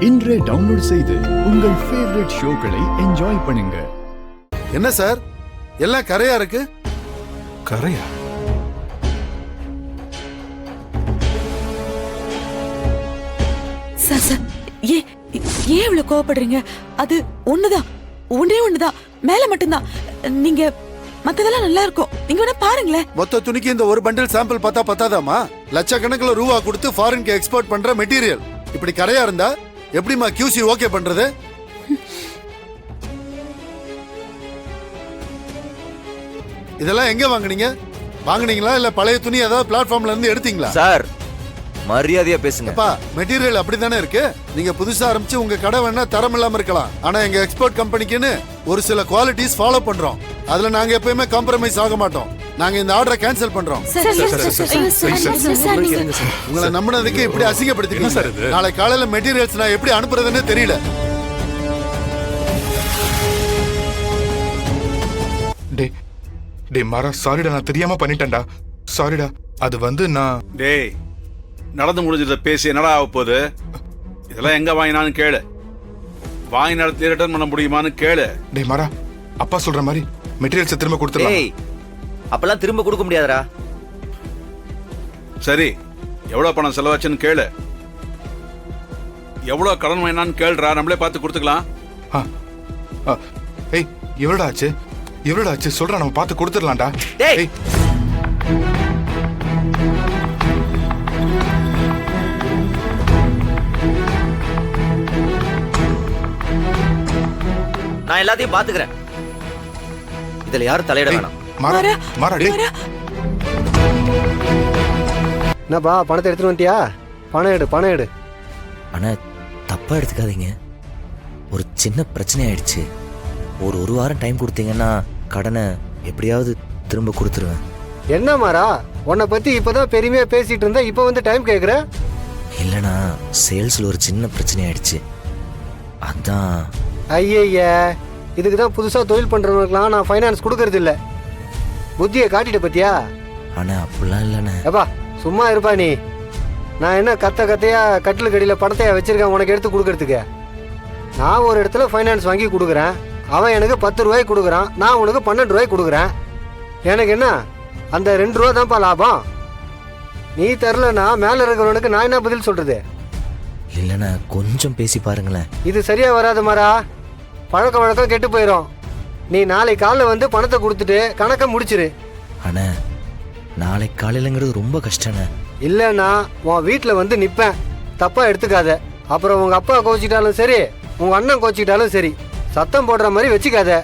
இன்றே டவுன்லோட் செய்து உங்கள் ஃபேவரட் ஷோக்களை என்ஜாய் பண்ணுங்க. என்ன சார் எல்லாம் கரையா இருக்கு? கரையா? சார் சார் ஏன் இவ்வளவு கோவப்படுறீங்க? அது ஒண்ணுதான் மேல மட்டும்தான். நீங்க மத்ததெல்லாம் நல்லா இருக்கும், நீங்க வேணா பாருங்களேன். மொத்த துணிக்கு இந்த ஒரு பண்டில் சாம்பிள் பார்த்தா பத்தாதாமா? லட்சக்கணக்கில் ரூபா கொடுத்து ஃபாரின்க்கு எக்ஸ்போர்ட் பண்ற மெட்டீரியல் இப்படி கரையா இருந்தா எப்படிமா QC ஓகே பண்றது? இதெல்லாம் எங்க வாங்குனீங்களா இல்ல பழைய துணி ஏதாவது பிளாட்ஃபார்ம்ல இருந்து எடுத்தீங்களா? சார் மரியாதையா பேசுங்க. மெட்டீரியல் அப்படிதானே இருக்கு. நீங்க புதுசா ஆரம்பிச்சு உங்க கடை வேணா தரம் இல்லாம இருக்கலாம், ஆனா எங்க எக்ஸ்போர்ட் கம்பெனிக்குன்னு ஒரு சில குவாலிட்டிஸ் ஃபாலோ பண்றோம். அதுல நாங்க எப்பயுமே காம்ப்ரமைஸ் ஆக மாட்டோம். நாங்க இந்த ஆர்டரை கேன்சல் பண்றோம். உங்களை நம்பினதுக்கு இப்படி அசிங்கப்படுத்திட்டீங்க. நாளை காலையில மெட்டீரியல்ஸ் நான் எப்படி அனுப்புறதுன்னு தெரியல. டேய் மாறா, சாரிடா, நான் தெரியாம பண்ணிட்டேன்டா. சாரிடா. அது நான் டேய் நடந்து முடிஞ்சத பேசி என்னடா ஆக போகுது? இதெல்லாம் எங்க வாங்கினான்னு கேளு. வாங்கி நடத்தி ரிட்டர்ன் பண்ண முடியுமான்னு கேளு. டேய் மாறா, அப்பா சொல்ற மாதிரி மெட்டீரியல்ஸ் திரும்ப கொடுத்துடலாம். டேய் அப்பெல்லாம் திரும்ப கொடுக்க முடியாதுடா. சரி, எவ்வளவு பணம் செலவாச்சுன்னு கேளு. எவ்வளவு கடன் வாங்கினான்னு கேளுடா, நம்மளே பார்த்து கொடுத்துக்கலாம். ஏய் எவ்வளோடா ஆச்சு சொல்றா, நம்ம பார்த்து கொடுத்துடலாம்டா. டேய் நான் எல்லாத்தையும் பாத்துக்கிறேன். இதுல யாரும் தலையிட வேணாம். என்னப்பா, பணத்தை எடுத்துட்டு வந்துட்டியா? பணம் எடு. ஆனா தப்பா எடுத்துக்காதீங்க, ஒரு சின்ன பிரச்சனை ஆயிடுச்சு. ஒரு வாரம் டைம் கொடுத்தீங்கன்னா கடனை எப்படியாவது திரும்ப கொடுத்துருவேன். என்ன மாறா, உன்னை பத்தி இப்பதான் பெருமையா பேசிட்டு இருந்தா இப்ப வந்து டைம் கேக்குற? இல்லைண்ணா, சேல்ஸ்ல ஒரு சின்ன பிரச்சனை ஆயிடுச்சு, அதான். ஐய, இதுக்கு தான் புதுசா தொழில் பண்றவங்களுக்குலாம் நான் ஃபைனான்ஸ் கொடுக்கறது இல்ல. புத்தியை காட்டிட்ட பத்தியா? ஆனா அப்படிலாம் இல்லைண்ணே. ஏப்பா சும்மா இருப்பா நீ. நான் என்ன கத்தையா கட்டில் கடியில பணத்தையா வச்சிருக்கேன் உனக்கு எடுத்து கொடுக்கறதுக்கு? நான் ஒரு இடத்துல ஃபைனான்ஸ் வாங்கி கொடுக்குறேன், அவன் எனக்கு 10 ரூபாய்க்கு கொடுக்குறான், நான் உனக்கு 12 ரூபாய்க்கு கொடுக்குறேன். எனக்கு என்ன அந்த 2 ரூபா தான்ப்பா லாபம். நீ தரலன்னா மேல இருக்கிறவனுக்கு நான் என்ன பதில் சொல்றது? இல்லைண்ணா, கொஞ்சம் பேசி பாருங்களேன். இது சரியா வராது மாறா, பழக்க வழக்கம் கெட்டு போயிடும். நீ நாளை காலைல வந்து பணத்தை கொடுத்துட்டு கணக்கை முடிச்சிரு. அண்ணா நாளைக்கு காலையிலங்கிறது ரொம்ப கஷ்டண்ணே. இல்லைன்னா உன் வீட்டில் வந்து நிற்பேன், தப்பா எடுத்துக்காத. அப்புறம் உங்க அப்பா கோச்சிக்கிட்டாலும் சரி, உங்க அண்ணன் கோச்சிக்கிட்டாலும் சரி, சத்தம் போடுற மாதிரி வச்சுக்காத.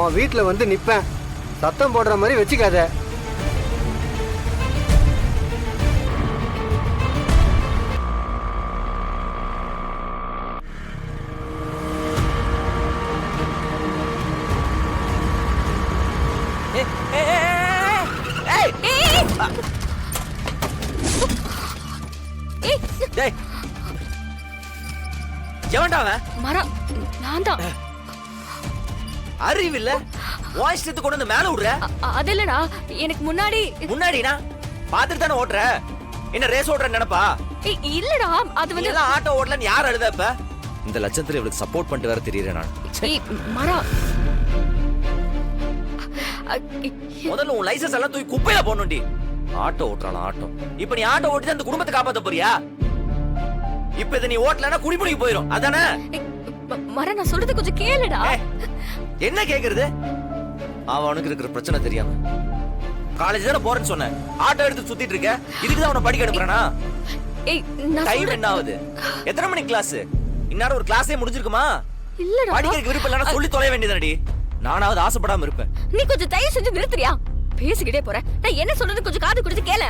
உன் வீட்டில் வந்து நிற்பேன், சத்தம் போடுற மாதிரி வச்சுக்காத. அறிவில்ல வாய்ஸ் எடுத்து கொண்டு வந்து மேல விடுற? அது இல்லடா, எனக்கு முன்னாடினா பாத்துட்டு தானே ஓட்டுற. என்ன ரேஸ் ஓட்டுற நினைப்பா? இல்லடா, அது வந்து எல்லாம் ஆட்டோ ஓட்டலன்னு யார் அழுத? இப்ப இந்த லட்சத்துல இவளுக்கு சப்போர்ட் பண்ணிட்டு வர தெரியறேன் நான். மாறா, முதல்ல உன் லைசன்ஸ் எல்லாம் தூக்கி குப்பையில போடணும்டி. Auto ஓட்டுறானா auto? இப்ப நீ ஆட்டோ ஓட்டி அந்த குடும்பத்தை காப்பாத்த போறியா? இப்ப இதை நீ ஓட்டலன்னா குடிமுடிக்கு போயிடும், அதானே? மாறா, நான் சொல்றது கொஞ்சம் கேளுடா. என்ன கேக்குறது? அவனுக்கு இருக்கிற பிரச்சனை தெரியாம காலேஜ் தானே போறேன்னு சொன்ன, ஆட்டோ எடுத்து சுத்திட்டு இருக்க. இதுக்குதான் அவனை படிக்க அனுப்புறானா? டைம் என்ன ஆகுது? எத்தனை மணி கிளாஸ்? இன்னார ஒரு கிளாஸே முடிஞ்சிருக்குமா? இல்லடா, படிக்கிறதுக்கு விருப்பம் இல்லைன்னா சொல்லி தொலைய வேண்டியதானடி. நானாவது ஆசைப்படாம இருப்பேன். நீ கொஞ்சம் தயவு செஞ்சு நிறுத்துறியா? பேசிக்கிட்டே போற, நான் என்ன சொல்றது கொஞ்சம் காது கொடுத்து கேள.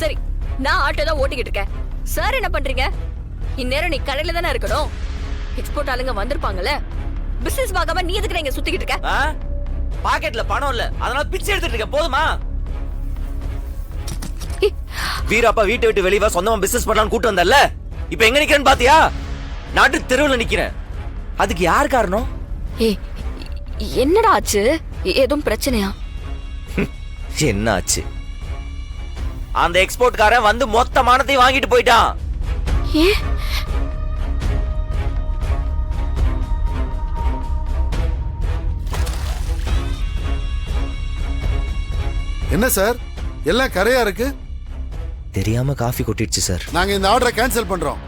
சரி, நான் ஆட்டோ தான் ஓட்டிக்கிட்டு இருக்கேன். சார் என்ன பண்றீங்க? இந்நேரம் நீ கடையில தானே இருக்கணும். எக்ஸ்போர்ட் ஆளுங்க வந்திருப்பாங்கல்ல, பிசினஸ் வாங்காம நீ எதுக்கு இங்க சுத்திக்கிட்டு இருக்க? பாக்கெட்ல பணம் இல்ல, அதனால பிச்சை எடுத்துட்டு இருக்க. போதுமா? வீராப்பா வீட்டை விட்டு வெளியே வா, சொந்தமா பிசினஸ் பண்ணலாம்னு கூட்டு வந்தல்ல, இப்ப எங்க நிக்கிறேன்னு பாத்தியா? நாட்டு தெருவுல நிக்கிறேன். அதுக்கு யார் காரணம்? ஏய், என்னடா ஆச்சு? ஏதும் பிரச்சனையா? என்ன ஆச்சு? அந்த எக்ஸ்போர்ட்காரன் வந்து மொத்த மானத்தையும் வாங்கிட்டு போயிட்டான். ஏ என்ன சார் எல்லாம் கரையா இருக்கு? தெரியாம காஃபி கொட்டிடுச்சு சார். நாங்க இந்த ஆர்டரை கேன்சல் பண்றோம்.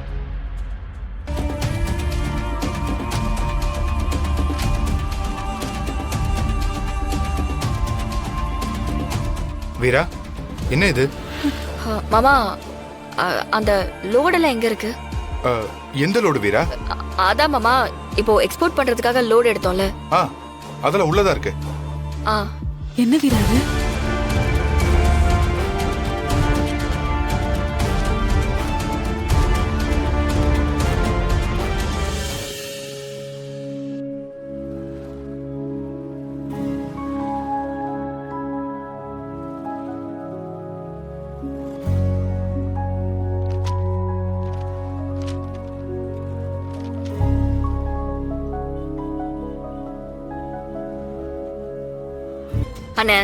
வீரா, என்ன இது? மாமா, அந்த லோடெல்லாம் எங்க இருக்கு? எந்த லோடு வீரா? அதான் மாமா, இப்போ எக்ஸ்போர்ட் பண்றதுக்காக லோடு எடுத்தோம்ல. அதெல்லாம் உள்ளதா இருக்கு. என்ன வீராது? அண்ணே,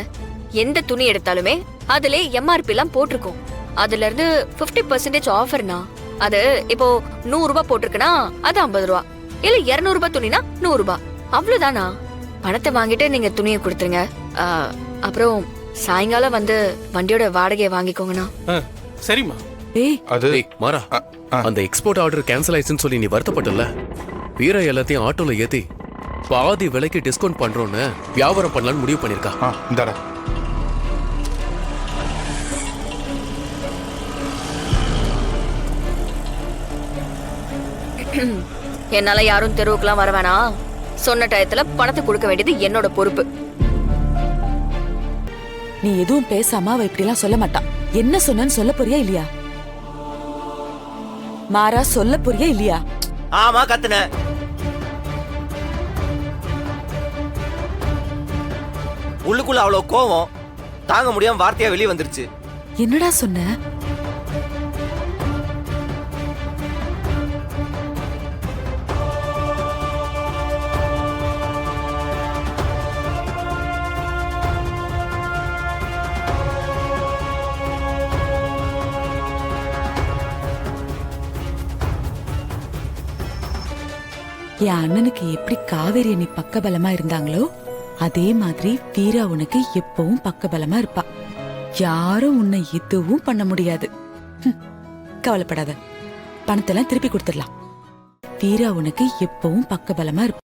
எந்த துணி எடுத்தாலுமே அதுல எம்ஆர்பி எல்லாம் போட்டிருக்கும். அதுல இருந்து 50% ஆஃபர்னா அது இப்போ 100 ரூபாய் போட்டிருக்குன்னா அது 50 ரூபா, இல்ல 200 ரூபாய் துணினா 100 ரூபாய், அவ்வளவுதானா? பணத்தை வாங்கிட்டு நீங்க துணியை கொடுத்துருங்க. அப்புறம் சாயங்காலம் வந்து வண்டியோட வாடகையை வாங்கிக்கோங்கண்ணா. சரிம்மா. ஏய், அது மாறா, அந்த எக்ஸ்போர்ட் ஆர்டர் கேன்சல் ஆயிடுச்சுன்னு சொல்லி நீ வருத்தப்பட்டல, வீரா எல்லாத்தையும் ஆட்டோல ஏத்தி பாதி விலைக்கு டிஸ்கவுண்ட் பண்றோன்னு வியாபாரம் பண்ணலாம்னு முடிவு பண்ணிருக்கா. இந்தாடா. என்னால யாரும் தெருவுக்குலாம் வர வேணாம். சொன்ன டயத்துல பணத்தை கொடுக்க வேண்டியது என்னோட பொறுப்பு. நீ எதுவும் பேசாம அவ இப்படி எல்லாம் சொல்ல மாட்டான். என்ன சொன்னன்னு சொல்ல போறியா இல்லையா? மாறா, சொல்ல போறியா இல்லையா? ஆமா, கத்துன. உள்ளுக்குள்ள அவ்வளவு கோவம் தாங்க முடியாம வார்த்தையா வெளியே வந்துருச்சு. என்னடா சொன்ன? என் அண்ணனுக்கு எப்படி காவேரி அண்ணி பக்கபலமா இருந்தாங்களோ அதே மாதிரி வீரா உனக்கு எப்பவும் பக்கபலமா இருப்பா. யாரும் உன்னை எதுவும் பண்ண முடியாது. கவலைப்படாத, பணத்தெல்லாம் திருப்பி கொடுத்துடலாம். வீரா உனக்கு எப்பவும் பக்கபலமா இருப்பா.